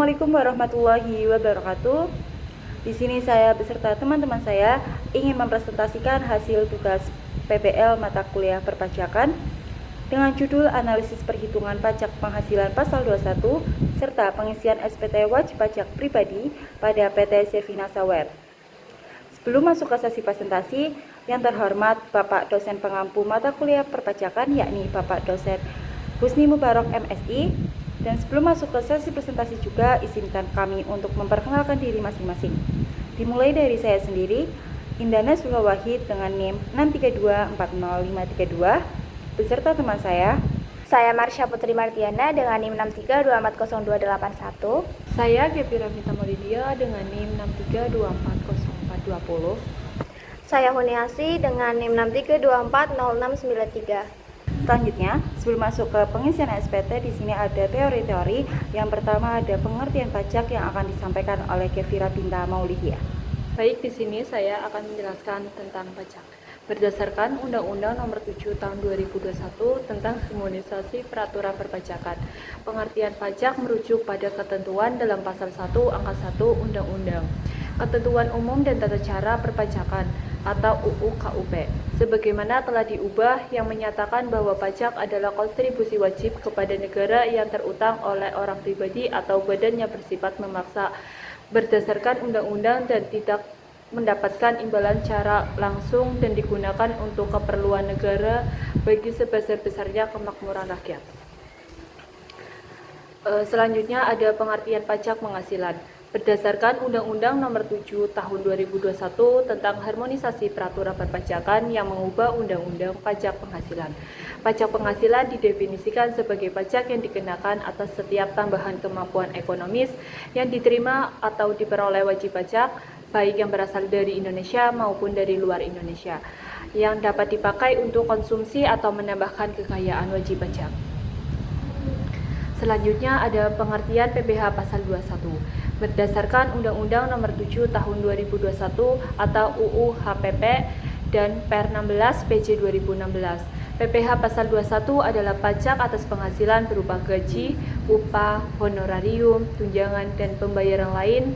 Assalamualaikum warahmatullahi wabarakatuh. Di sini saya beserta teman-teman saya ingin mempresentasikan hasil tugas PPL mata kuliah perpajakan dengan judul Analisis Perhitungan Pajak Penghasilan Pasal 21 serta pengisian SPT wajib pajak pribadi pada PT Sevina Sawer. Sebelum masuk ke sesi presentasi, yang terhormat Bapak dosen pengampu mata kuliah perpajakan yakni Bapak dosen Husni Mubarok MSI. Dan sebelum masuk ke sesi presentasi juga, izinkan kami untuk memperkenalkan diri masing-masing. Dimulai dari saya sendiri, Indana Sulawahid dengan NIM 6324052, beserta teman saya. Saya Marsha Putri Martiana dengan NIM 632402281. Saya Gevira Mita Maulidia dengan NIM 632404220. Saya Huniasi dengan NIM 6324063. Selanjutnya, sebelum masuk ke pengisian SPT, di sini ada teori-teori. Yang pertama ada pengertian pajak yang akan disampaikan oleh Gevira Binta Maulidia. Baik, di sini saya akan menjelaskan tentang pajak. Berdasarkan Undang-Undang Nomor 7 Tahun 2021 tentang Harmonisasi Peraturan Perpajakan, pengertian pajak merujuk pada ketentuan dalam Pasal 1 Angka 1 Undang-Undang Ketentuan Umum dan Tata Cara Perpajakan atau UU KUP, sebagaimana telah diubah, yang menyatakan bahwa pajak adalah kontribusi wajib kepada negara yang terutang oleh orang pribadi atau badan yang bersifat memaksa berdasarkan undang-undang dan tidak mendapatkan imbalan secara langsung dan digunakan untuk keperluan negara bagi sebesar-besarnya kemakmuran rakyat. Selanjutnya ada pengertian pajak penghasilan. Berdasarkan Undang-Undang Nomor 7 Tahun 2021 tentang Harmonisasi Peraturan Perpajakan yang mengubah Undang-Undang Pajak Penghasilan. Pajak penghasilan didefinisikan sebagai pajak yang dikenakan atas setiap tambahan kemampuan ekonomis yang diterima atau diperoleh wajib pajak, baik yang berasal dari Indonesia maupun dari luar Indonesia, yang dapat dipakai untuk konsumsi atau menambahkan kekayaan wajib pajak. Selanjutnya ada pengertian PPh Pasal 21. Berdasarkan Undang-Undang Nomor 7 Tahun 2021 atau UU HPP dan Per 16 PJ 2016. PPh Pasal 21 adalah pajak atas penghasilan berupa gaji, upah, honorarium, tunjangan, dan pembayaran lain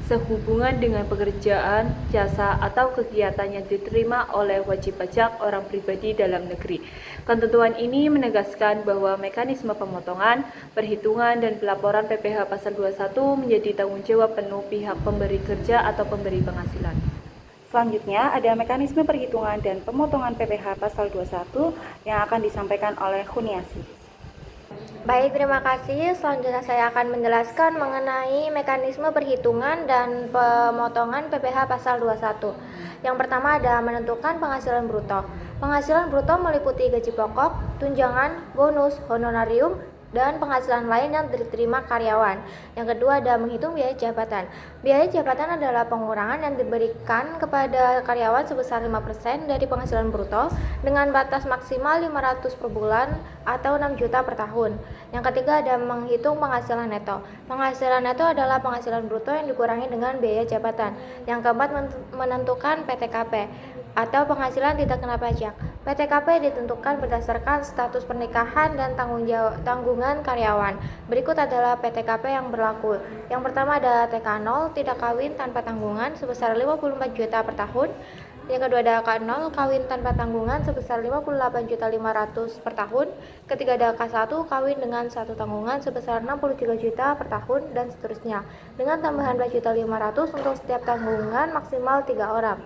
sehubungan dengan pekerjaan, jasa, atau kegiatan yang diterima oleh wajib pajak orang pribadi dalam negeri. Ketentuan ini menegaskan bahwa mekanisme pemotongan, perhitungan, dan pelaporan PPh Pasal 21 menjadi tanggung jawab penuh pihak pemberi kerja atau pemberi penghasilan. Selanjutnya ada mekanisme perhitungan dan pemotongan PPh Pasal 21 yang akan disampaikan oleh Huniasi. Baik, terima kasih. Selanjutnya saya akan menjelaskan mengenai mekanisme perhitungan dan pemotongan PPh Pasal 21. Yang pertama ada menentukan penghasilan bruto. Penghasilan bruto meliputi gaji pokok, tunjangan, bonus, honorarium, dan penghasilan lain yang diterima karyawan. Yang kedua ada menghitung biaya jabatan. Biaya jabatan adalah pengurangan yang diberikan kepada karyawan sebesar 5% dari penghasilan bruto dengan batas maksimal 500 per bulan atau 6 juta per tahun. Yang ketiga ada menghitung penghasilan neto. Penghasilan neto adalah penghasilan bruto yang dikurangi dengan biaya jabatan. Yang keempat menentukan PTKP atau penghasilan tidak kena pajak. PTKP ditentukan berdasarkan status pernikahan dan tanggungan karyawan. Berikut adalah PTKP yang berlaku. Yang pertama ada TK0, tidak kawin tanpa tanggungan sebesar 54 juta per tahun. Yang kedua ada K0, kawin tanpa tanggungan sebesar 58.500 per tahun. Ketiga ada K1, kawin dengan satu tanggungan sebesar 63 juta per tahun, dan seterusnya. Dengan tambahan 4.500 untuk setiap tanggungan maksimal 3 orang.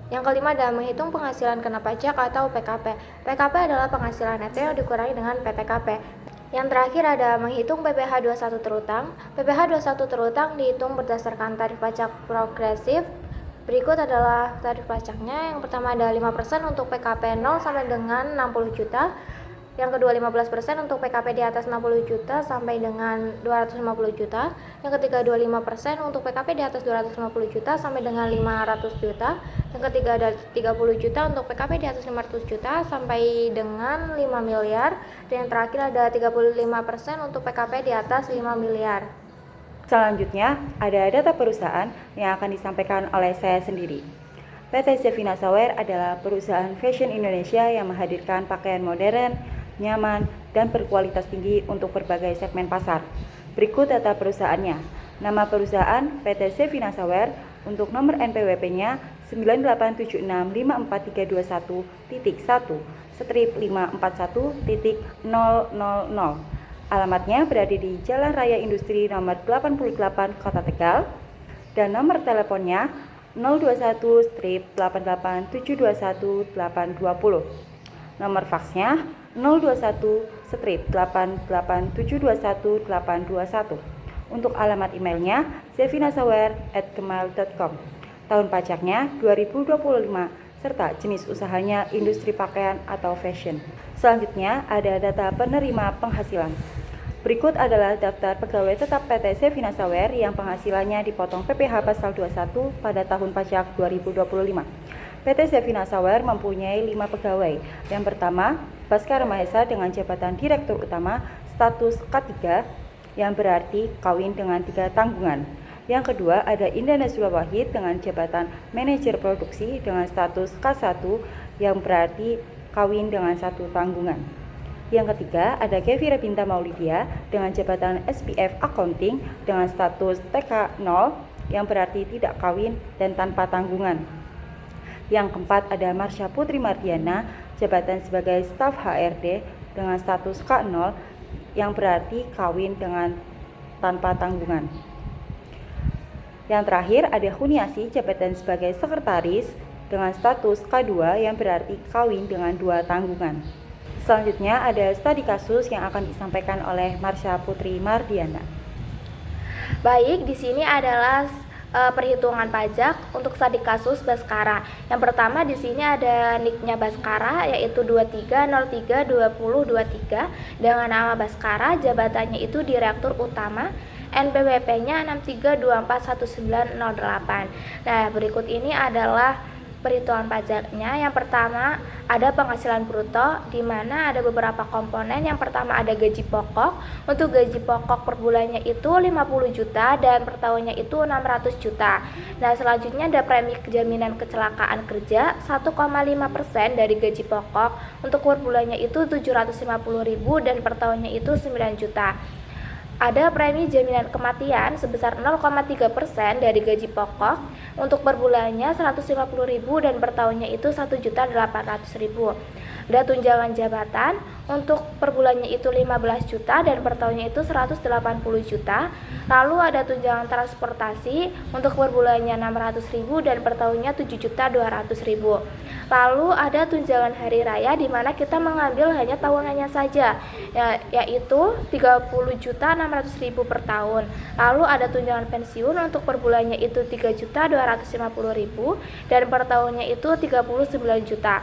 Yang kelima adalah menghitung penghasilan kena pajak atau PKP. PKP adalah penghasilan neto yang dikurangi dengan PTKP. Yang terakhir ada menghitung PPh 21 terutang. PPh 21 terutang dihitung berdasarkan tarif pajak progresif. Berikut adalah tarif pajaknya. Yang pertama ada 5% untuk PKP 0 sampai dengan 60 juta. Yang kedua 15% untuk PKP di atas 60 juta sampai dengan 250 juta. Yang ketiga 25% untuk PKP di atas 250 juta sampai dengan 500 juta. Yang ketiga ada 30 juta untuk PKP di atas 500 juta sampai dengan 5 miliar. Dan yang terakhir ada 35% untuk PKP di atas 5 miliar. Selanjutnya ada data perusahaan yang akan disampaikan oleh saya sendiri. PT Sevina Sawer adalah perusahaan fashion Indonesia yang menghadirkan pakaian modern, nyaman, dan berkualitas tinggi untuk berbagai segmen pasar. Berikut data perusahaannya. Nama perusahaan PT Sevina Sawer. Untuk nomor NPWP-nya 987654321.1 strip 541.000. Alamatnya berada di Jalan Raya Industri nomor 88 Kota Tegal dan nomor teleponnya 021 strip 88721 Nomor faksnya 021 strip 88721 Untuk alamat emailnya sevinasawer@gmail.com. Tahun pajaknya 2025 serta jenis usahanya industri pakaian atau fashion. Selanjutnya ada data penerima penghasilan. Berikut adalah daftar pegawai tetap PT Sevina Sawer yang penghasilannya dipotong PPh pasal 21 pada tahun pajak 2025. PT Sevina Sawer mempunyai 5 pegawai. Yang pertama, Baskara Mahesa dengan jabatan Direktur Utama status K3 yang berarti kawin dengan 3 tanggungan. Yang kedua, ada Indah Nasrullah Wahid dengan jabatan Manajer Produksi dengan status K1 yang berarti kawin dengan 1 tanggungan. Yang ketiga, ada Kevira Binta Maulidia dengan jabatan SPF Accounting dengan status TK0 yang berarti tidak kawin dan tanpa tanggungan. Yang keempat, ada Marsha Putri Mardiana jabatan sebagai staf HRD dengan status K0 yang berarti kawin dengan tanpa tanggungan. Yang terakhir ada Huniasi jabatan sebagai sekretaris dengan status K2 yang berarti kawin dengan 2 tanggungan. Selanjutnya ada studi kasus yang akan disampaikan oleh Marsha Putri Mardiana. Baik, di sini adalah perhitungan pajak untuk studi kasus Baskara. Yang pertama di sini ada nicknya Baskara yaitu 23032023 dengan nama Baskara, jabatannya itu Direktur Utama, NPWP-nya 63241908. Nah, berikut ini adalah perhitungan pajaknya. Yang pertama ada penghasilan bruto, di mana ada beberapa komponen. Yang pertama ada gaji pokok. Untuk gaji pokok per bulannya itu 50 juta dan per tahunnya itu 600 juta. Nah, selanjutnya ada premi jaminan kecelakaan kerja 1,5% dari gaji pokok. Untuk per bulannya itu 750.000 dan per tahunnya itu 9 juta. Ada premi jaminan kematian sebesar 0,3% dari gaji pokok. Untuk per bulannya 150.000 dan per tahunnya itu 1.800.000. Ada tunjangan jabatan, untuk per bulannya itu 15 juta dan per tahunnya itu 180 juta. Lalu ada tunjangan transportasi, untuk per bulannya 600.000 dan per tahunnya 7.200.000. Lalu ada tunjangan hari raya, di mana kita mengambil hanya tahunannya saja, yaitu 30.600.000 per tahun. Lalu ada tunjangan pensiun, untuk per bulannya itu 3.250.000 dan per tahunnya itu 39 juta.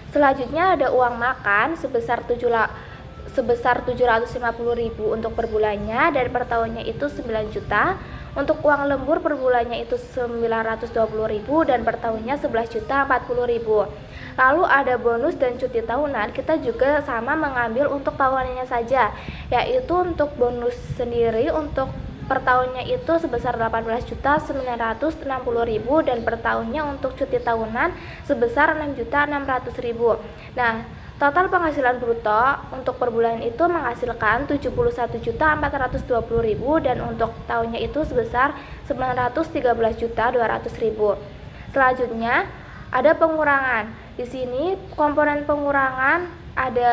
Selanjutnya ada uang makan sebesar 750.000 untuk per bulannya dan per tahunnya itu 9 juta. Untuk uang lembur per bulannya itu 920.000 dan per tahunnya 11.040.000. Lalu ada bonus dan cuti tahunan, kita juga sama mengambil untuk tahunannya saja, yaitu untuk bonus sendiri untuk per tahunnya itu sebesar 18.960.000 dan per tahunnya untuk cuti tahunan sebesar 6.600.000. Nah, total penghasilan bruto untuk per bulan itu menghasilkan 71.420.000 dan untuk tahunnya itu sebesar 913.200.000. Selanjutnya ada pengurangan. Di sini komponen pengurangan ada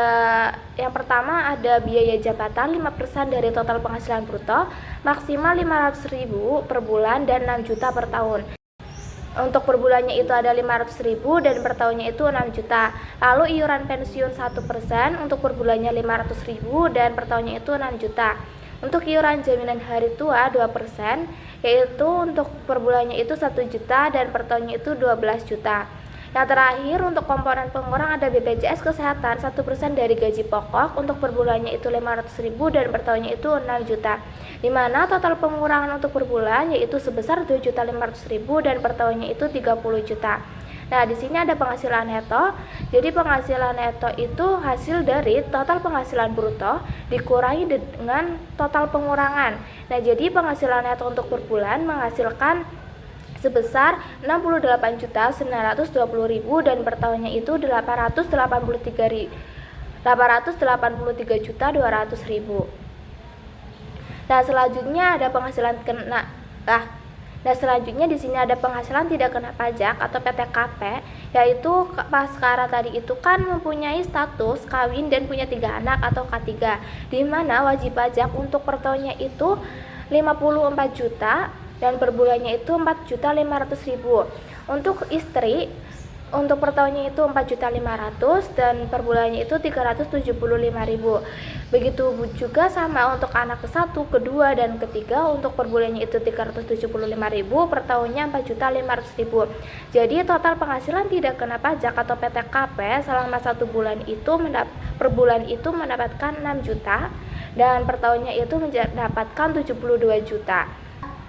yang pertama ada biaya jabatan 5% dari total penghasilan bruto, maksimal 500.000 per bulan dan 6 juta per tahun. Untuk per bulannya itu ada 500.000 dan per tahunnya itu 6 juta. Lalu iuran pensiun 1% untuk per bulannya 500.000 dan per tahunnya itu 6 juta. Untuk iuran jaminan hari tua 2%, yaitu untuk per bulannya itu 1 juta dan per tahunnya itu 12 juta. Yang terakhir untuk komponen pengurang ada BPJS Kesehatan 1% dari gaji pokok, untuk per bulannya itu 500.000 dan per tahunnya itu 6 juta. Di mana total pengurangan untuk per bulan yaitu sebesar 2.500.000 dan per tahunnya itu 30 juta. Nah, di sini ada penghasilan neto. Jadi penghasilan neto itu hasil dari total penghasilan bruto dikurangi dengan total pengurangan. Nah, jadi penghasilan neto untuk per bulan menghasilkan sebesar 68.920.000 dan per tahunnya itu 883.200.000. Nah, selanjutnya ada penghasilan kena. Nah, selanjutnya di sini ada penghasilan tidak kena pajak atau PTKP, yaitu Paskara tadi itu kan mempunyai status kawin dan punya 3 anak atau K3, di mana wajib pajak untuk per tahunnya itu 54 juta dan per bulannya itu 4.500.000. Untuk istri untuk per tahunnya itu 4.500.000 dan per bulannya itu 375.000. Begitu juga sama untuk anak ke-1, kedua dan ketiga, untuk per bulannya itu 375.000, per tahunnya 4.500.000. Jadi total penghasilan tidak kena pajak atau PTKP selama 1 bulan itu per bulan itu mendapatkan 6 juta dan per tahunnya itu mendapatkan 72 juta.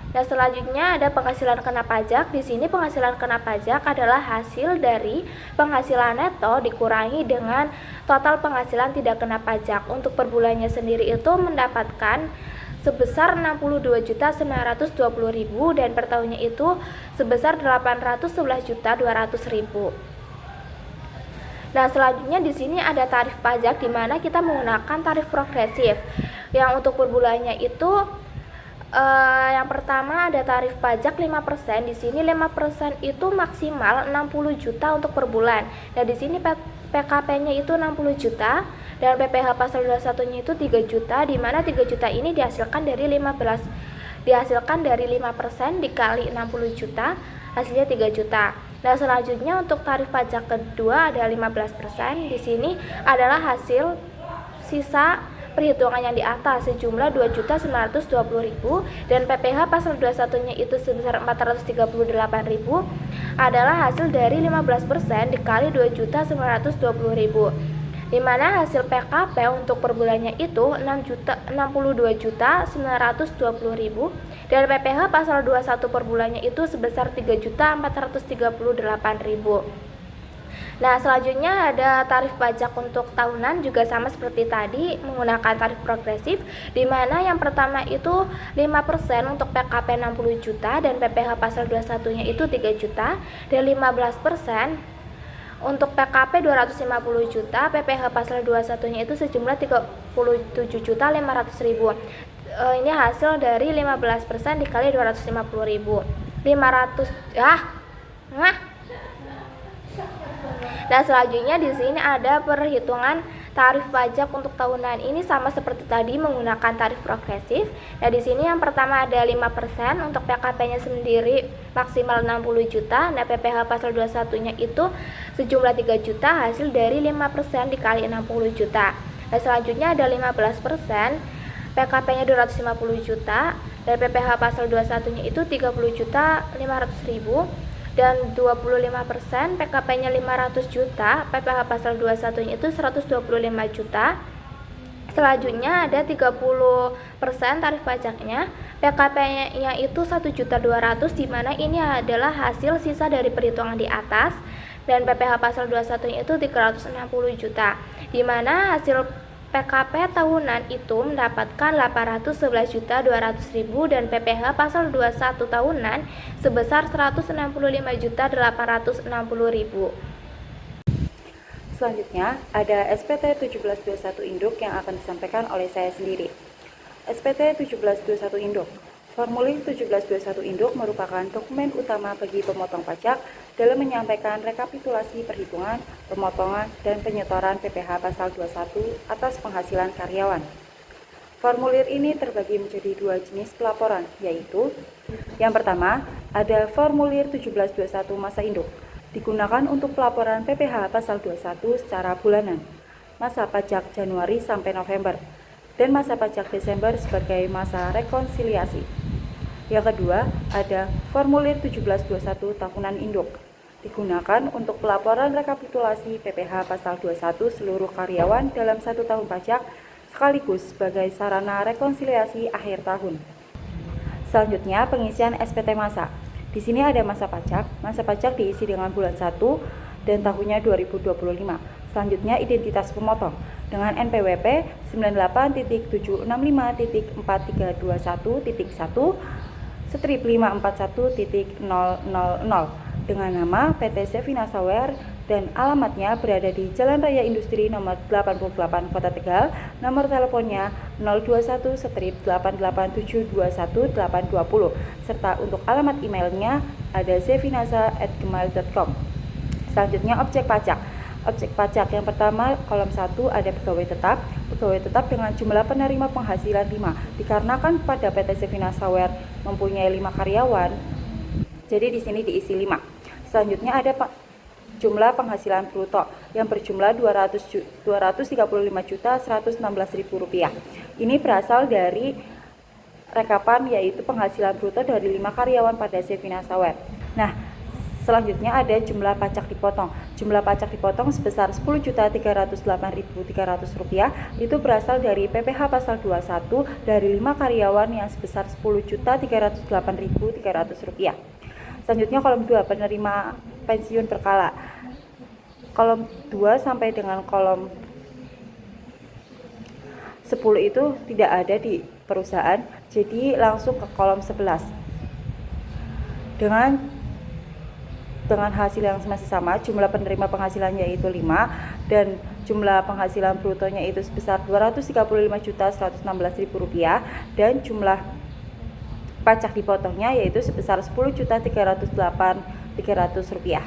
Nah, selanjutnya ada penghasilan kena pajak. Di sini penghasilan kena pajak adalah hasil dari penghasilan neto dikurangi dengan total penghasilan tidak kena pajak. Untuk per bulannya sendiri itu mendapatkan sebesar 62.920.000 dan per tahunnya itu sebesar 811.200.000. Nah, selanjutnya di sini ada tarif pajak di mana kita menggunakan tarif progresif. Yang untuk per bulannya itu yang pertama ada tarif pajak 5%. Di sini 5% itu maksimal 60 juta untuk per bulan. Nah, di sini PKP-nya itu 60 juta dan PPh pasal 21-nya itu 3 juta, di mana 3 juta ini dihasilkan dari 5% dikali 60 juta, hasilnya 3 juta. Nah, selanjutnya untuk tarif pajak kedua ada 15%. Di sini adalah hasil sisa perhitungan yang di atas sejumlah 2.920.000 dan PPh pasal 21-nya itu sebesar 438.000 adalah hasil dari 15% dikali 2.920.000, di mana hasil PKP untuk per bulannya itu 62.920.000 dan PPh pasal 21 per bulannya itu sebesar 3.438.000. Nah, selanjutnya ada tarif pajak untuk tahunan, juga sama seperti tadi menggunakan tarif progresif, di mana yang pertama itu 5% untuk PKP 60 juta dan PPh pasal 21-nya itu 3 juta dan 15% untuk PKP 250 juta, PPh pasal 21-nya itu sejumlah 37.500.000. Ini hasil dari 15% dikali 250.000. 500 Nah, selanjutnya di sini ada perhitungan tarif pajak untuk tahunan. Ini sama seperti tadi menggunakan tarif progresif. Nah, di sini yang pertama ada 5%, untuk PKP-nya sendiri maksimal 60 juta. Nah, PPh pasal 21-nya itu sejumlah 3 juta, hasil dari 5% dikali 60 juta. Nah, selanjutnya ada 15%, PKP-nya 250 juta dan PPh pasal 21-nya itu 30.500.000. Dan 25% PKP-nya 500 juta, PPh pasal 21-nya itu 125 juta. Selanjutnya ada 30% tarif pajaknya, PKP-nya itu 1.200.000, di mana ini adalah hasil sisa dari perhitungan di atas, dan PPh pasal 21-nya itu 360 juta, di mana hasil PKP tahunan itu mendapatkan 811.200.000 dan PPh pasal 21 tahunan sebesar 165.860.000. Selanjutnya ada SPT 1721 Induk yang akan disampaikan oleh saya sendiri. SPT 1721 Induk. Formulir 1721 Induk merupakan dokumen utama bagi pemotong pajak dalam menyampaikan rekapitulasi perhitungan, pemotongan, dan penyetoran PPh pasal 21 atas penghasilan karyawan. Formulir ini terbagi menjadi 2 jenis pelaporan, yaitu yang pertama, ada formulir 1721 masa induk, digunakan untuk pelaporan PPh pasal 21 secara bulanan, masa pajak Januari sampai November, dan masa pajak Desember sebagai masa rekonsiliasi. Yang kedua, ada formulir 1721 tahunan induk, digunakan untuk pelaporan rekapitulasi PPh pasal 21 seluruh karyawan dalam 1 tahun pajak sekaligus sebagai sarana rekonsiliasi akhir tahun. Selanjutnya, pengisian SPT masa. Di sini ada masa pajak diisi dengan bulan 1 dan tahunnya 2025. Selanjutnya, identitas pemotong dengan NPWP 98.765.4321.1 strip 541.000 dengan nama PT Zevina Sawer dan alamatnya berada di Jalan Raya Industri nomor 88 Kota Tegal, nomor teleponnya 021-88721-820, serta untuk alamat emailnya ada zevinasa@gmail.com. Selanjutnya objek pajak. Objek pajak yang pertama kolom 1 ada pegawai tetap. Pegawai tetap dengan jumlah penerima penghasilan 5. Dikarenakan pada PT Zevinasa mempunyai 5 karyawan, jadi di sini diisi 5. Selanjutnya ada jumlah penghasilan bruto yang berjumlah Rp235.116.000. Ini berasal dari rekapan yaitu penghasilan bruto dari 5 karyawan pada Zevinasa. Nah, selanjutnya ada jumlah pajak dipotong. Jumlah pajak dipotong sebesar Rp10.308.300. Itu berasal dari PPh pasal 21 dari 5 karyawan yang sebesar Rp10.308.300. Selanjutnya kolom 2 penerima pensiun berkala. Kolom 2 sampai dengan kolom 10 itu tidak ada di perusahaan, jadi langsung ke kolom 11. Dengan hasil yang masih sama, jumlah penerima penghasilannya yaitu 5 dan jumlah penghasilan brutonya itu sebesar Rp235.116.000 dan jumlah pajak dipotongnya yaitu sebesar Rp10.308.300.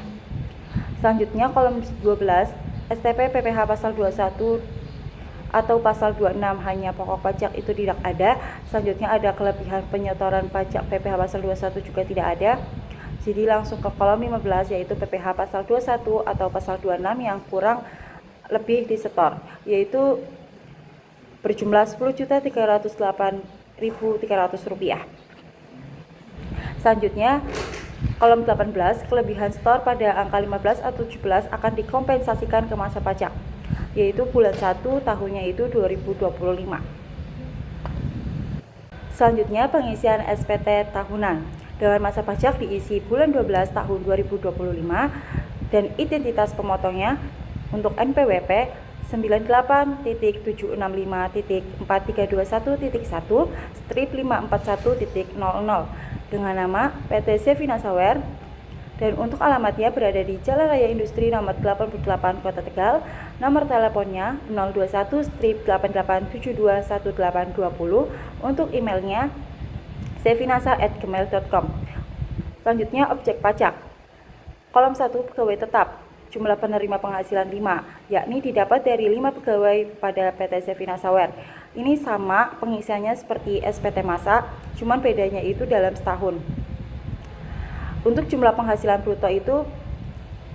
Selanjutnya kolom 12 STP PPh pasal 21 atau pasal 26 hanya pokok pajak itu tidak ada. Selanjutnya ada kelebihan penyetoran pajak PPh pasal 21 juga tidak ada. Jadi langsung ke kolom 15 yaitu PPh pasal 21 atau pasal 26 yang kurang lebih disetor yaitu berjumlah Rp10.308.300. Selanjutnya kolom 18 kelebihan setor pada angka 15 atau 17 akan dikompensasikan ke masa pajak yaitu bulan 1 tahunnya itu 2025. Selanjutnya pengisian SPT tahunan dengan masa pajak diisi bulan 12 tahun 2025 dan identitas pemotongnya untuk NPWP 98.765.4321.1 strip 541.00 dengan nama PT Zevinasa dan untuk alamatnya berada di Jalan Raya Industri nomor 88 Kota Tegal, nomor teleponnya 021-388721820, untuk emailnya zevinasa@gmail.com. Selanjutnya objek pajak. Kolom 1 pegawai tetap. Jumlah penerima penghasilan 5, yakni didapat dari 5 pegawai pada PT Zevinasa. Ini sama pengisiannya seperti SPT masa, cuman bedanya itu dalam setahun. Untuk jumlah penghasilan bruto itu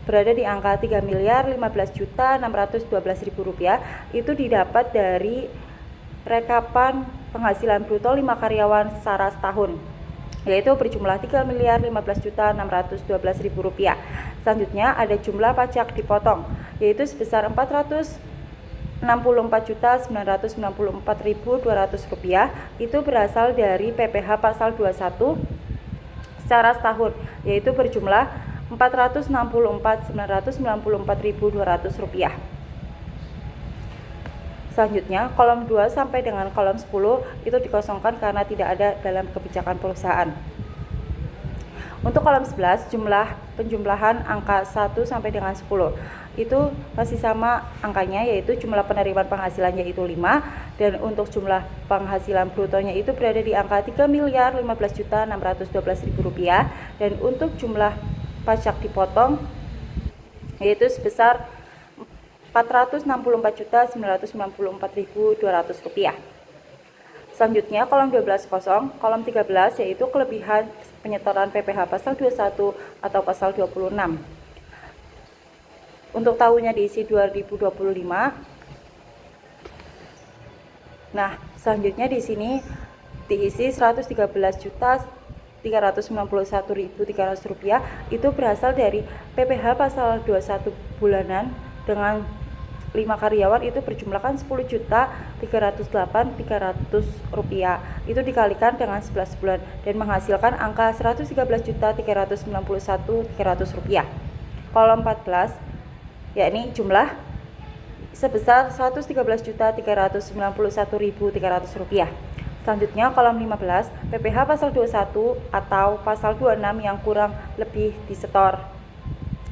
berada di angka Rp3.015.612.000. Itu didapat dari rekapan penghasilan bruto 5 karyawan secara setahun, yaitu berjumlah Rp3.015.612.000. Selanjutnya ada jumlah pajak dipotong, yaitu sebesar Rp464.994.200. Itu berasal dari PPh pasal 21 secara setahun, yaitu berjumlah Rp464.994.200. Selanjutnya kolom 2 sampai dengan kolom 10 itu dikosongkan karena tidak ada dalam kebijakan perusahaan. Untuk kolom 11 jumlah penjumlahan angka 1 sampai dengan 10 itu masih sama angkanya, yaitu jumlah penerimaan penghasilannya itu 5 dan untuk jumlah penghasilan brutonya itu berada di angka Rp3.015.612.000 dan untuk jumlah pajak dipotong yaitu sebesar Rp464.994.200. Selanjutnya kolom 12 kosong, kolom 13 yaitu kelebihan penyetoran PPh pasal 21 atau pasal 26. Untuk tahunnya diisi 2025. Nah, selanjutnya di sini diisi Rp113.391.300 itu berasal dari PPh pasal 21 bulanan dengan 5 karyawan itu berjumlahkan Rp10.308.300 itu dikalikan dengan 11 bulan dan menghasilkan angka Rp113.391.300. Kolom 14 yakni jumlah sebesar Rp113.391.300. Selanjutnya kolom 15 PPh pasal 21 atau pasal 26 yang kurang lebih disetor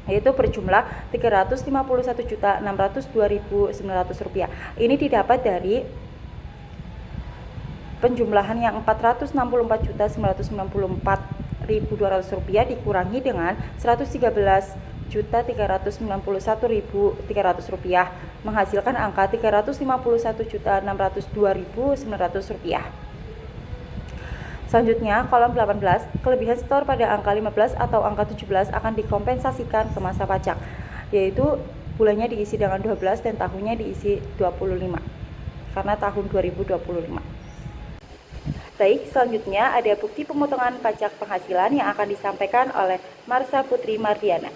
yaitu berjumlah Rp351.602.900. Ini didapat dari penjumlahan yang Rp464.994.200 dikurangi dengan Rp113.391.300 menghasilkan angka Rp351.602.900. Selanjutnya, kolom 18, kelebihan setor pada angka 15 atau angka 17 akan dikompensasikan ke masa pajak, yaitu bulannya diisi dengan 12 dan tahunnya diisi 25, karena tahun 2025. Baik, selanjutnya ada bukti pemotongan pajak penghasilan yang akan disampaikan oleh Marsha Putri Mardiana.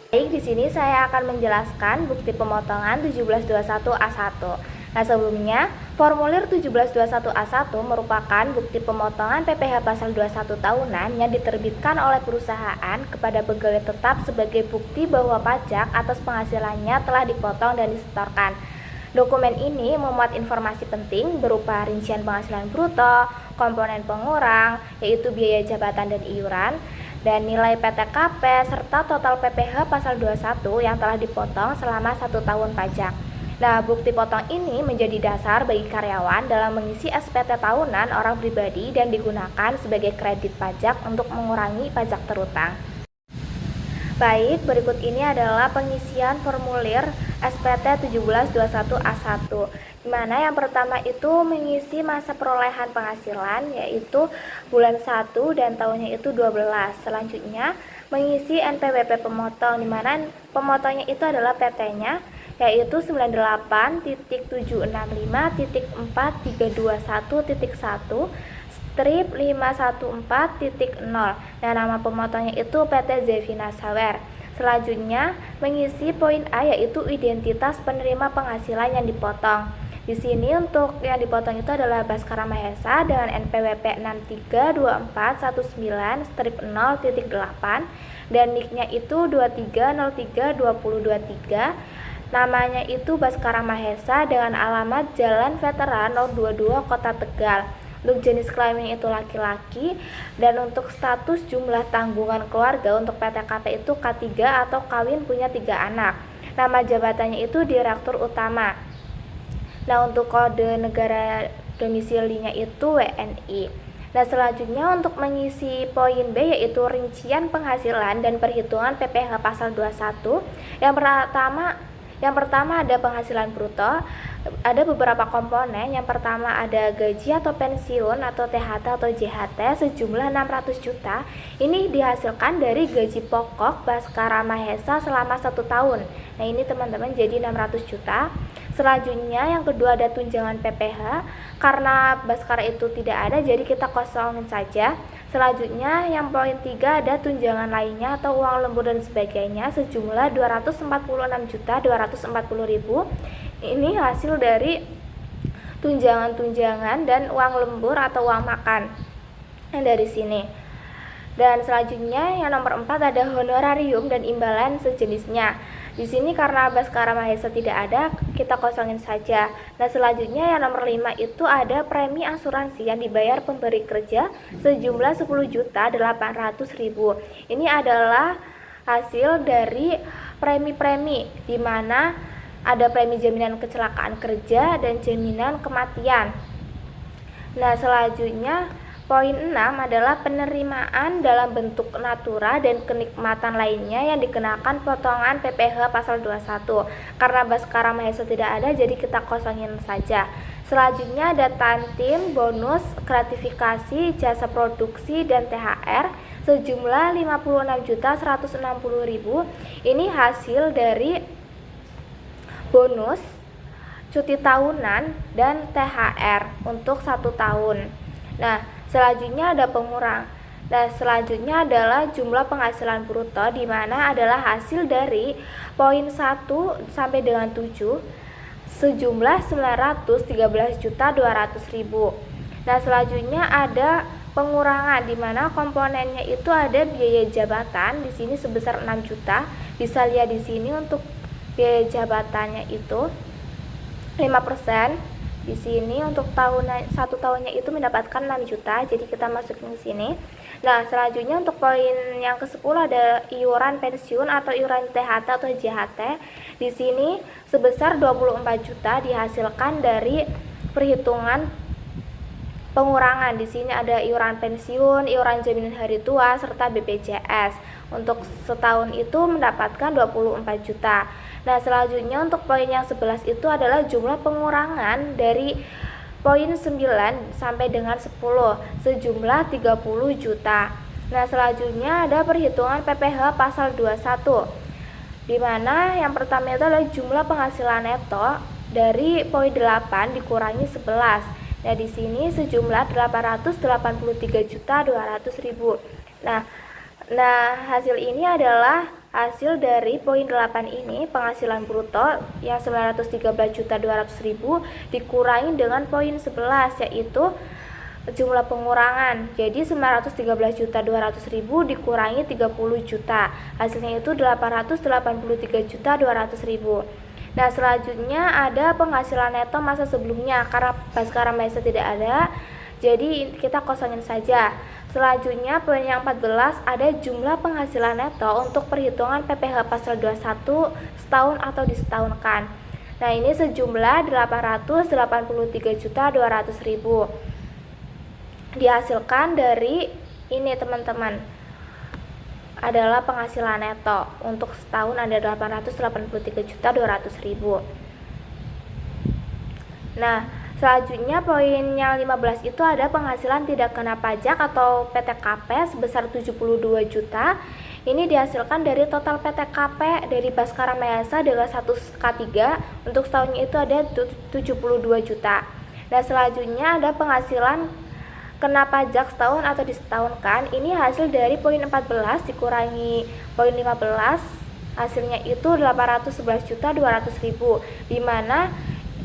Baik, di sini saya akan menjelaskan bukti pemotongan 1721A1. Nah, sebelumnya, formulir 1721A1 merupakan bukti pemotongan PPh pasal 21 tahunan yang diterbitkan oleh perusahaan kepada pegawai tetap sebagai bukti bahwa pajak atas penghasilannya telah dipotong dan disetorkan. Dokumen ini memuat informasi penting berupa rincian penghasilan bruto, komponen pengurang, yaitu biaya jabatan dan iuran, dan nilai PTKP serta total PPh pasal 21 yang telah dipotong selama 1 tahun pajak. Nah, bukti potong ini menjadi dasar bagi karyawan dalam mengisi SPT tahunan orang pribadi dan digunakan sebagai kredit pajak untuk mengurangi pajak terutang. Baik, berikut ini adalah pengisian formulir SPT 1721A1, di mana yang pertama itu mengisi masa perolehan penghasilan, yaitu bulan 1 dan tahunnya itu 12. Selanjutnya, mengisi NPWP pemotong, di mana pemotongnya itu adalah PT-nya, yaitu 98.765.4321.1 strip 514.0. Nah, nama pemotongnya itu PT Zevina Sawer. Selanjutnya, mengisi poin A, yaitu identitas penerima penghasilan yang dipotong. Di sini untuk yang dipotong itu adalah Baskara Mahesa dengan NPWP 632419 strip 0.8 dan NIK-nya itu 23032023. Namanya itu Baskara Mahesa dengan alamat Jalan Veteran 022 Kota Tegal. Untuk jenis kelamin itu laki-laki, dan untuk status jumlah tanggungan keluarga untuk PTKP itu K3 atau kawin punya 3 anak. Nama jabatannya itu Direktur Utama. Nah, untuk kode negara domisilinya itu WNI. Nah, selanjutnya untuk mengisi poin B, yaitu rincian penghasilan dan perhitungan PPh pasal 21. Yang pertama ada penghasilan bruto. Ada beberapa komponen. Yang pertama ada gaji atau pensiun atau THT atau JHT sejumlah 600 juta. Ini dihasilkan dari gaji pokok Baskara Mahesa selama 1 tahun. Nah, ini teman-teman jadi 600 juta. Selanjutnya yang kedua ada tunjangan PPh. Karena Baskara itu tidak ada, jadi kita kosongin saja. Selanjutnya yang poin 3 ada tunjangan lainnya atau uang lembur dan sebagainya sejumlah 246.240.000. Ini hasil dari tunjangan-tunjangan dan uang lembur atau uang makan yang dari sini. Dan selanjutnya yang nomor 4 ada honorarium dan imbalan sejenisnya. Di sini karena Baskara Mahesa tidak ada, kita kosongin saja. Nah, selanjutnya yang nomor 5 itu ada premi asuransi yang dibayar pemberi kerja sejumlah 10.800.000. Ini adalah hasil dari premi-premi, di mana ada premi jaminan kecelakaan kerja dan jaminan kematian. Nah, selanjutnya poin 6 adalah penerimaan dalam bentuk natura dan kenikmatan lainnya yang dikenakan potongan PPh pasal 21. Karena Baskara Mahesa tidak ada, jadi kita kosongin saja. Selanjutnya ada tantim, bonus, gratifikasi, jasa produksi, dan THR sejumlah 56.160.000. Ini hasil dari bonus, cuti tahunan, dan THR untuk 1 tahun. Nah, selanjutnya ada pengurang. Nah, selanjutnya adalah jumlah penghasilan bruto, di mana adalah hasil dari poin 1 sampai dengan 7 sejumlah 913.200.000. Nah, selanjutnya ada pengurangan, di mana komponennya itu ada biaya jabatan di sini sebesar 6 juta. Bisa lihat di sini untuk biaya jabatannya itu 5%. Di sini untuk satu tahunnya itu mendapatkan 6 juta, jadi kita masukin di sini. Nah, selanjutnya untuk poin yang ke-10 ada iuran pensiun atau iuran THT atau JHT. Di sini sebesar 24 juta dihasilkan dari perhitungan pengurangan. Di sini ada iuran pensiun, iuran jaminan hari tua, serta BPJS. Untuk setahun itu mendapatkan 24 juta. Nah, selanjutnya untuk poin yang 11 itu adalah jumlah pengurangan dari poin 9 sampai dengan 10 sejumlah 30 juta. Nah, selanjutnya ada perhitungan PPh pasal 21. Di mana yang pertama itu adalah jumlah penghasilan neto dari poin 8 dikurangi 11. Nah, di sini sejumlah 883.200.000. Nah, hasil ini adalah hasil dari poin 8 ini, penghasilan bruto yang 913.200.000 dikurangi dengan poin 11 yaitu jumlah pengurangan. Jadi 913.200.000 dikurangi 30 juta. Hasilnya itu 883.200.000. Nah, selanjutnya ada penghasilan neto masa sebelumnya. Karena Baskara Mahesa tidak ada, jadi kita kosongin saja. Selanjutnya poin yang 14 ada jumlah penghasilan neto untuk perhitungan PPh pasal 21 setahun atau disetahunkan. Nah, ini sejumlah 883.200.000 dihasilkan dari ini teman-teman, adalah penghasilan neto untuk setahun ada 883.200.000. Nah, selanjutnya poin yang 15 itu ada penghasilan tidak kena pajak atau PTKP sebesar 72 juta. Ini dihasilkan dari total PTKP dari Baskara Mahesa dengan 1K3 untuk setahunnya itu ada 72 juta. Nah, selanjutnya ada penghasilan kena pajak setahun atau disetahunkan. Ini hasil dari poin 14 dikurangi poin 15, hasilnya itu 811.200.000, di mana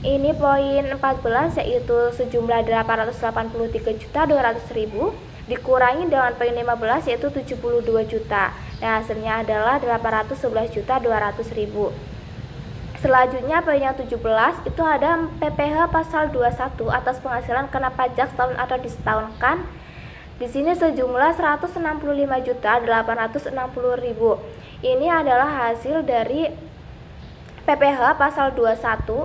ini poin 14 yaitu sejumlah 883.200.000 dikurangi dengan poin 15 yaitu 72 juta. Nah, hasilnya adalah 811.200.000. Selanjutnya poin yang 17 itu ada PPh pasal 21 atas penghasilan kena pajak setahun atau disetahunkan. Di sini sejumlah 165.860.000. Ini adalah hasil dari PPh pasal 21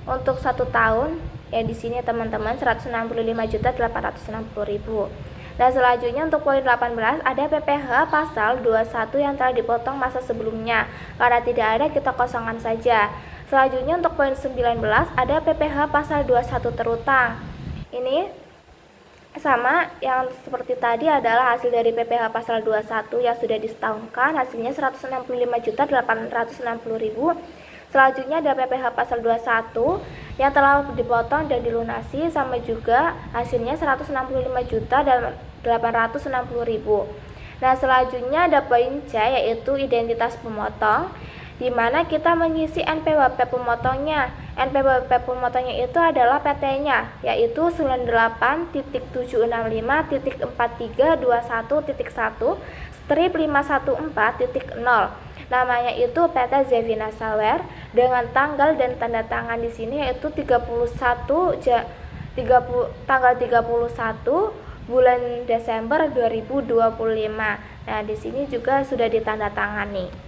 untuk 1 tahun. Ya, di sini teman-teman 165.860.000. Nah, selanjutnya untuk poin 18 ada PPh pasal 21 yang telah dipotong masa sebelumnya. Karena tidak ada, kita kosongkan saja. Selanjutnya untuk poin 19 ada PPh pasal 21 terutang. Ini sama yang seperti tadi adalah hasil dari PPh pasal 21 yang sudah disetahunkan, hasilnya 165.860.000. Selanjutnya ada PPh pasal 21 yang telah dipotong dan dilunasi, sama juga hasilnya 165.860.000. Nah, selanjutnya ada poin C yaitu identitas pemotong, di mana kita mengisi NPWP pemotongnya. NPWP pemotongnya itu adalah PT-nya yaitu 98.765.4321.1 strip 514.0. Namanya itu PT Zevina Sawer dengan tanggal dan tanda tangan di sini yaitu tanggal 31 bulan Desember 2025. Nah, di sini juga sudah ditandatangani.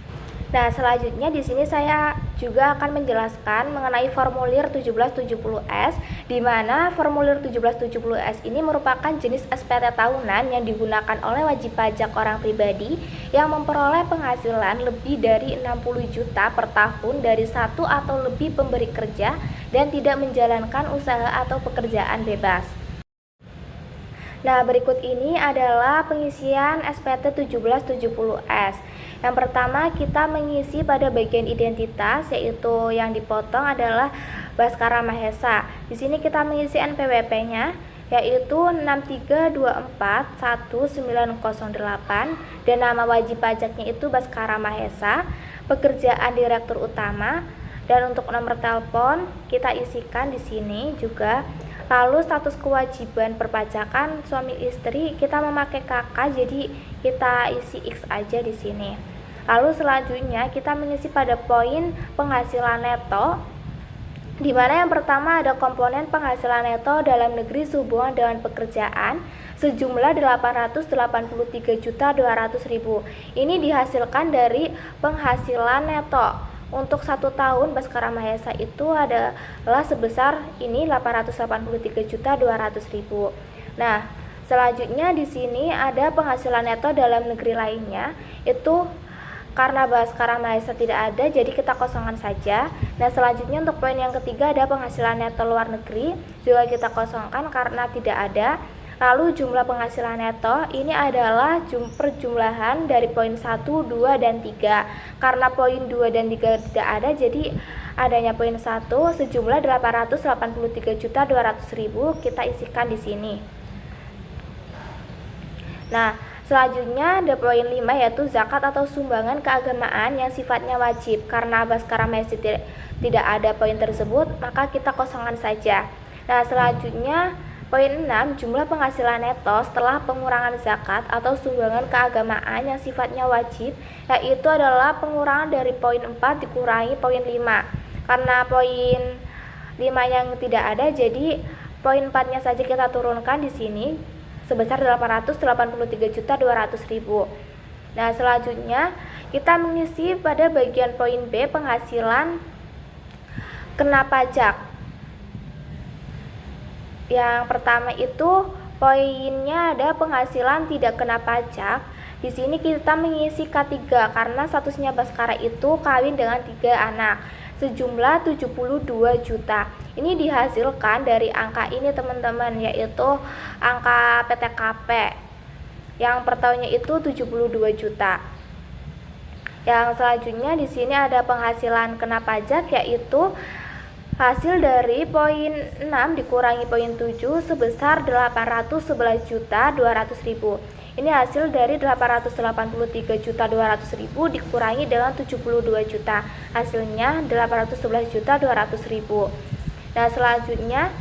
Nah, selanjutnya di sini saya juga akan menjelaskan mengenai formulir 1770S, di mana formulir 1770S ini merupakan jenis SPT tahunan yang digunakan oleh wajib pajak orang pribadi yang memperoleh penghasilan lebih dari 60 juta per tahun dari satu atau lebih pemberi kerja dan tidak menjalankan usaha atau pekerjaan bebas. Nah, berikut ini adalah pengisian SPT 1770S. Yang pertama, kita mengisi pada bagian identitas, yaitu yang dipotong adalah Baskara Mahesa. Di sini kita mengisi NPWP-nya, yaitu 63241908, dan nama wajib pajaknya itu Baskara Mahesa, pekerjaan direktur utama, dan untuk nomor telepon kita isikan di sini juga. Lalu status kewajiban perpajakan suami istri kita memakai KK, jadi kita isi X aja di sini. Lalu selanjutnya kita mengisi pada poin penghasilan neto. di mana yang pertama ada komponen penghasilan neto dalam negeri sehubungan dengan pekerjaan sejumlah 883.200.000. Ini dihasilkan dari penghasilan neto. Untuk 1 tahun Baskara Mahesa itu adalah sebesar ini 883.200.000. Nah, selanjutnya di sini ada penghasilan neto dalam negeri lainnya. Itu karena Baskara Mahesa tidak ada, jadi kita kosongkan saja. Nah, selanjutnya untuk poin yang ketiga ada penghasilan neto luar negeri, juga kita kosongkan karena tidak ada. Lalu jumlah penghasilan neto ini adalah perjumlahan dari poin 1, 2, dan 3. Karena poin 2 dan 3 tidak ada, jadi adanya poin 1 sejumlah 883.200.000 kita isikan di sini. Nah, selanjutnya ada poin 5 yaitu zakat atau sumbangan keagamaan yang sifatnya wajib. Karena Baskara Mahesa tidak ada poin tersebut, maka kita kosongkan saja. Nah, selanjutnya poin 6, jumlah penghasilan neto setelah pengurangan zakat atau sumbangan keagamaan yang sifatnya wajib, yaitu adalah pengurangan dari poin 4 dikurangi poin 5. Karena poin 5 yang tidak ada, jadi poin 4-nya saja kita turunkan di sini sebesar 883.200.000. Nah, selanjutnya kita mengisi pada bagian poin B penghasilan kena pajak. Yang pertama itu poinnya ada penghasilan tidak kena pajak. Di sini kita mengisi K3 karena statusnya Baskara itu kawin dengan 3 anak sejumlah 72 juta. Ini dihasilkan dari angka ini teman-teman, yaitu angka PTKP yang per tahunnya itu 72 juta. Yang selanjutnya di sini ada penghasilan kena pajak, yaitu hasil dari poin 6 dikurangi poin 7 sebesar 811.200.000. Ini hasil dari 883.200.000 dikurangi dengan 72 juta. Hasilnya 811.200.000. Nah, selanjutnya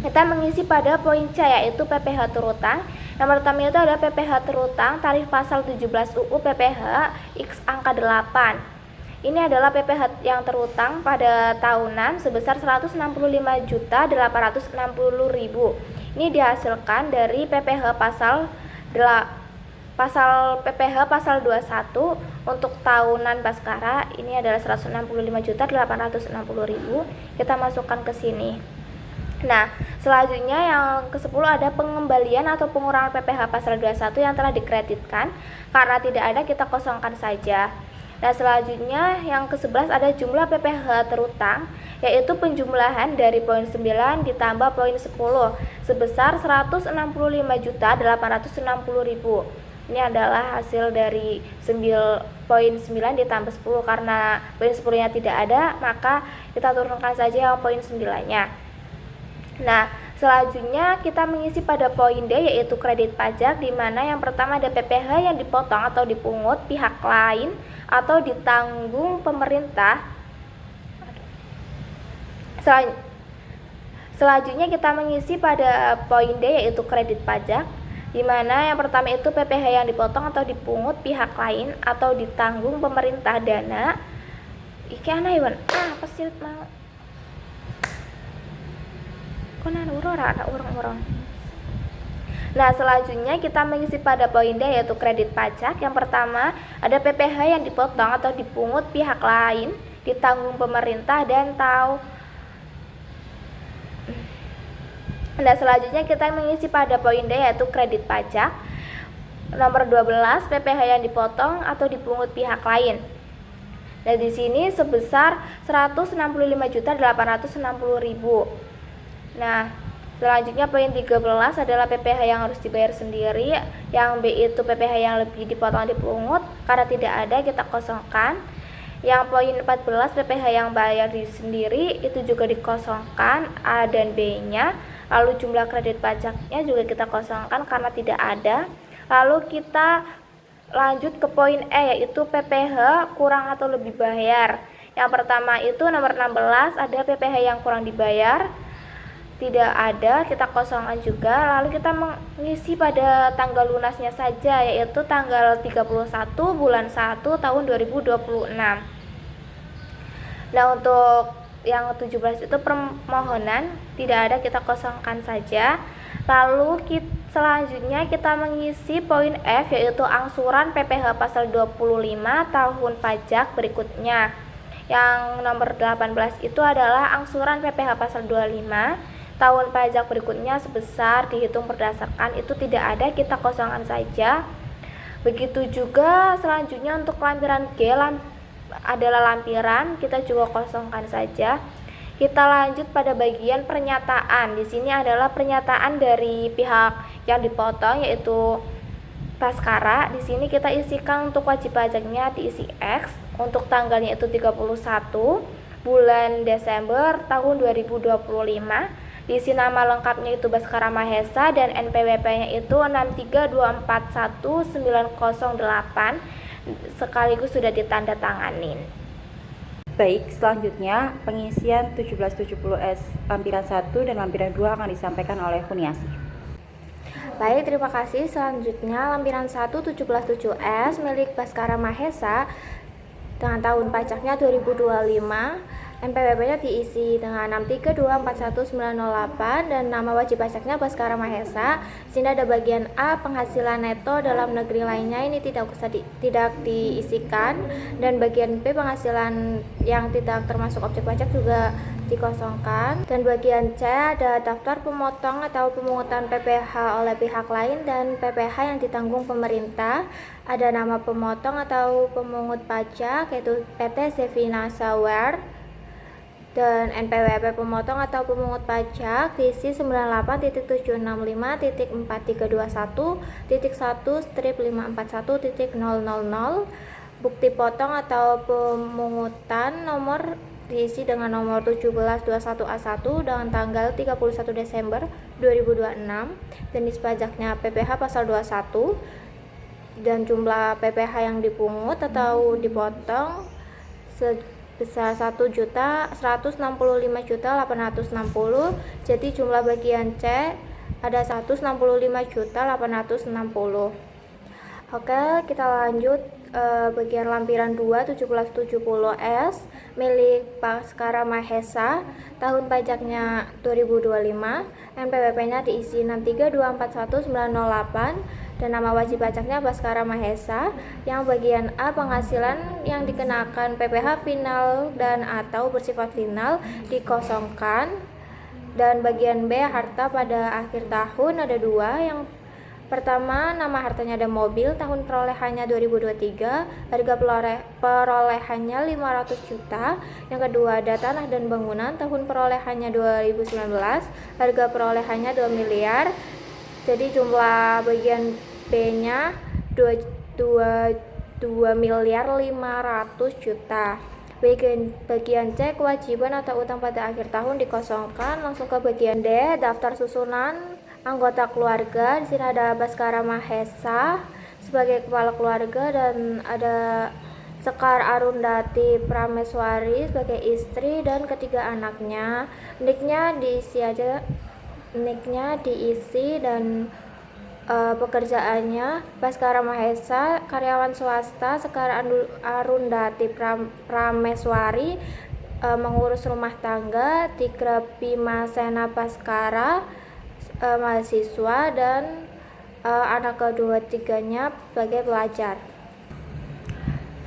kita mengisi pada poin C yaitu PPh terutang. Yang pertama itu ada PPh terutang tarif pasal 17 UU PPh X angka 8. Ini adalah PPh yang terutang pada tahunan sebesar 165.860.000. Ini dihasilkan dari PPh pasal PPh pasal 21 untuk tahunan Baskara ini adalah 165.860.000. Kita masukkan ke sini. Nah, selanjutnya yang ke-10 ada pengembalian atau pengurangan PPh pasal 21 yang telah dikreditkan. Karena tidak ada, kita kosongkan saja. Nah, selanjutnya yang ke-11 ada jumlah PPh terutang, yaitu penjumlahan dari poin 9 ditambah poin 10 sebesar 165.860.000. Ini adalah hasil dari poin 9 ditambah 10. Karena poin 10-nya tidak ada, maka kita turunkan saja yang poin 9-nya. Nah, selanjutnya kita mengisi pada poin D yaitu kredit pajak, di mana yang pertama ada PPh yang dipotong atau dipungut pihak lain atau ditanggung pemerintah. Selanjutnya kita mengisi pada poin D yaitu kredit pajak, di mana yang pertama itu PPh yang dipotong atau dipungut pihak lain atau ditanggung pemerintah dana. Iki ana Iwan. Apa sih mau? Konan orang. Nah, selanjutnya kita mengisi pada poin D yaitu kredit pajak. Yang pertama ada PPh yang dipotong atau dipungut pihak lain, ditanggung pemerintah dan Nah, selanjutnya kita mengisi pada poin D yaitu kredit pajak. Nomor 12 PPh yang dipotong atau dipungut pihak lain. Nah, di sini sebesar 165.860.000. Nah, selanjutnya poin 13 adalah PPh yang harus dibayar sendiri. Yang B itu PPh yang lebih dipotong dipungut. Karena tidak ada, kita kosongkan. Yang poin 14 PPh yang bayar sendiri itu juga dikosongkan A dan B-nya. Lalu jumlah kredit pajaknya juga kita kosongkan karena tidak ada. Lalu kita lanjut ke poin E yaitu PPh kurang atau lebih bayar. Yang pertama itu nomor 16 ada PPh yang kurang dibayar. Tidak ada, kita kosongkan juga. Lalu kita mengisi pada tanggal lunasnya saja yaitu tanggal 31 bulan 1 tahun 2026. Nah, untuk yang 17 itu permohonan, tidak ada, kita kosongkan saja. Lalu selanjutnya kita mengisi poin F, yaitu angsuran PPh pasal 25 tahun pajak berikutnya. Yang nomor 18 itu adalah angsuran PPh pasal 25 tahun pajak berikutnya sebesar dihitung berdasarkan, itu tidak ada, kita kosongkan saja. Begitu juga selanjutnya untuk lampiran G adalah lampiran, kita juga kosongkan saja. Kita lanjut pada bagian pernyataan. Di sini adalah pernyataan dari pihak yang dipotong, yaitu Baskara. Di sini kita isikan untuk wajib pajaknya diisi X, untuk tanggalnya itu 31 bulan Desember tahun 2025. Diisi nama lengkapnya itu Baskara Mahesa dan NPWP-nya itu 632419008, sekaligus sudah ditandatanganin. Baik, selanjutnya pengisian 1770S lampiran 1 dan lampiran 2 akan disampaikan oleh Kuniasi. Baik, terima kasih. Selanjutnya lampiran 1 17.7S milik Baskara Mahesa dengan tahun pajaknya 2025. NPWP-nya diisi dengan 632419008 dan nama wajib pajaknya Baskara Mahesa. Di sini ada bagian A, penghasilan neto dalam negeri lainnya, ini tidak diisikan, dan bagian B, penghasilan yang tidak termasuk objek pajak, juga dikosongkan. Dan bagian C ada daftar pemotong atau pemungutan PPh oleh pihak lain dan PPh yang ditanggung pemerintah. Ada nama pemotong atau pemungut pajak, yaitu PT Zevina Sawer, dan NPWP pemotong atau pemungut pajak diisi 98.765.4321.1/541.000. Bukti potong atau pemungutan nomor diisi dengan nomor 1721A1 dengan tanggal 31 Desember 2026. Jenis pajaknya PPh pasal 21 dan jumlah PPh yang dipungut atau dipotong sebesar 1.165.860. Jadi jumlah bagian C ada 165.860. Oke, kita lanjut bagian lampiran 2 1770S milik Baskara Mahesa, tahun pajaknya 2025. NPWP-nya diisi 632419008 dan nama wajib pajaknya Baskara Mahesa. Yang bagian A, penghasilan yang dikenakan PPh final dan atau bersifat final, dikosongkan. Dan bagian B, harta pada akhir tahun, ada dua. Yang pertama, nama hartanya ada mobil, tahun perolehannya 2023, harga perolehannya 500 juta. Yang kedua ada tanah dan bangunan, tahun perolehannya 2019, harga perolehannya 2 miliar. Jadi jumlah bagian B-nya 2 miliar 500 juta. Bagian C, kewajiban atau utang pada akhir tahun, dikosongkan. Langsung ke bagian D, daftar susunan anggota keluarga. Di sini ada Baskara Mahesa sebagai kepala keluarga dan ada Sekar Arundati Prameswari sebagai istri dan ketiga anaknya. Niknya diisi dan pekerjaannya Baskara Mahesa, karyawan swasta. Sekar Arundati Prameswari mengurus rumah tangga. Tigra Bimasena Baskara mahasiswa dan anak kedua-tiganya sebagai pelajar.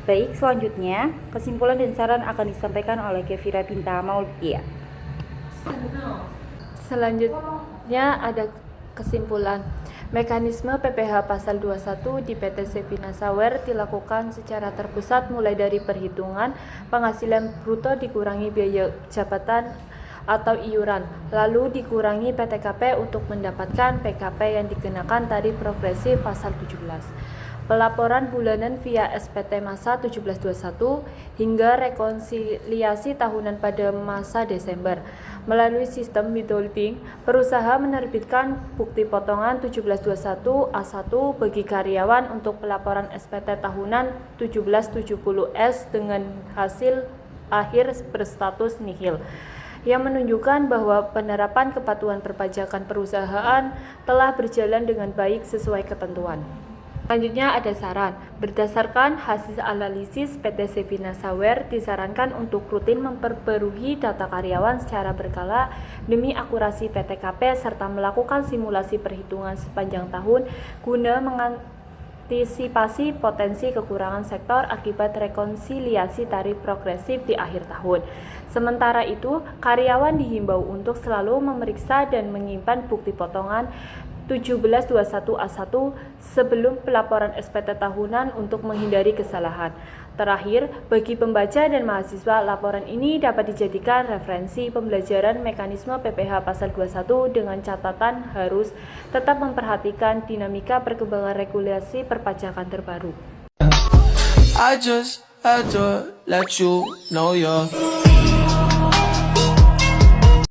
Baik, selanjutnya kesimpulan dan saran akan disampaikan oleh Kevira Binta Maulia. Selanjutnya ada kesimpulan. Mekanisme PPh pasal 21 di PT Zevina Sawer dilakukan secara terpusat mulai dari perhitungan penghasilan bruto dikurangi biaya jabatan atau iuran, lalu dikurangi PTKP untuk mendapatkan PKP yang dikenakan tarif progresif pasal 17. Pelaporan bulanan via SPT masa 1721 hingga rekonsiliasi tahunan pada masa Desember. Melalui sistem withholding, perusahaan menerbitkan bukti potongan 1721A1 bagi karyawan untuk pelaporan SPT tahunan 1770S dengan hasil akhir berstatus nihil, yang menunjukkan bahwa penerapan kepatuhan perpajakan perusahaan telah berjalan dengan baik sesuai ketentuan. Selanjutnya ada saran. Berdasarkan hasil analisis PT Sevina Sawer, disarankan untuk rutin memperbarui data karyawan secara berkala demi akurasi PTKP serta melakukan simulasi perhitungan sepanjang tahun guna mengantisipasi potensi kekurangan sektor akibat rekonsiliasi tarif progresif di akhir tahun. Sementara itu, karyawan dihimbau untuk selalu memeriksa dan menyimpan bukti potongan 1721A1 sebelum pelaporan SPT tahunan untuk menghindari kesalahan. Terakhir, bagi pembaca dan mahasiswa, laporan ini dapat dijadikan referensi pembelajaran mekanisme PPh Pasal 21 dengan catatan harus tetap memperhatikan dinamika perkembangan regulasi perpajakan terbaru. I just had to let you know you're